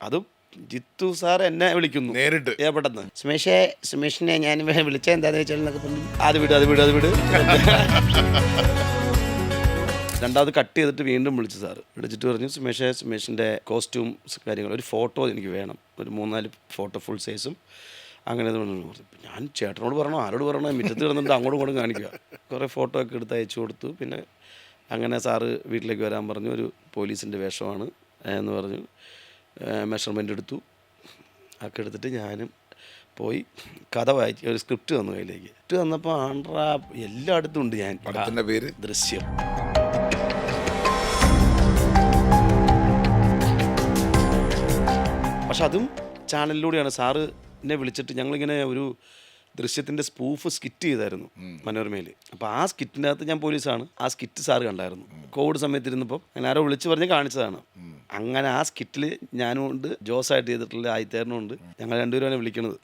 അതും ജിത്തു സാർ എന്നെ വിളിക്കുന്നു നേരിട്ട് പെട്ടെന്ന് സുമേഷിനെ ഞാൻ വിളിച്ച എന്താന്ന് വെച്ചാൽ അത് വിട് രണ്ടാമത് കട്ട് ചെയ്തിട്ട് വീണ്ടും വിളിച്ചു സാറ് വിളിച്ചിട്ട് പറഞ്ഞു സുമേഷിൻ്റെ കോസ്റ്റ്യൂംസ് കാര്യങ്ങൾ ഒരു ഫോട്ടോ എനിക്ക് വേണം, ഒരു 3-4 ഫോട്ടോ ഫുൾ സൈസും അങ്ങനെ ഞാൻ ചേട്ടനോട് പറയണോ ആരോട് പറയണോ മുറ്റത്ത് കിടന്നിട്ട് അങ്ങോട്ടും ഇങ്ങോട്ടും കാണിക്കുക. കുറേ ഫോട്ടോ ഒക്കെ എടുത്ത് അയച്ചു കൊടുത്തു. പിന്നെ അങ്ങനെ സാറ് വീട്ടിലേക്ക് വരാൻ പറഞ്ഞു. ഒരു പോലീസിൻ്റെ വേഷമാണ് എന്ന് പറഞ്ഞു. മെഷർമെൻ്റ് എടുത്തു. ഒക്കെ എടുത്തിട്ട് ഞാനും പോയി കഥ വായിച്ച് ഒരു സ്ക്രിപ്റ്റ് തന്നു കയ്യിലേക്ക്. സ്ക്രിപ്റ്റ് തന്നപ്പോൾ എല്ലായിടത്തും ഉണ്ട്. ഞാൻ പടത്തിൻ്റെ പേര് ദൃശ്യം. പക്ഷെ അതും ചാനലിലൂടെയാണ്. സാറ് എന്നെ വിളിച്ചിട്ട് ഞങ്ങളിങ്ങനെ ഒരു ദൃശ്യത്തിൻ്റെ സ്പൂഫ് സ്കിറ്റ് ചെയ്തായിരുന്നു മനോരമയിൽ. അപ്പോൾ ആ സ്കിറ്റിൻ്റെ അകത്ത് ഞാൻ പോലീസാണ്. ആ സ്കിറ്റ് സാറ് കണ്ടായിരുന്നു. കോവിഡ് സമയത്ത് ഇരുന്നപ്പോൾ ഞാൻ ആരോ വിളിച്ച് പറഞ്ഞ് കാണിച്ചതാണ്. അങ്ങനെ ആ സ്കിറ്റിൽ ഞാനും ഉണ്ട്, ജോസായിട്ട് ചെയ്തിട്ടുള്ള ആയിത്തേരനും ഉണ്ട്. ഞങ്ങൾ രണ്ടുപേരും വിളിക്കണത്.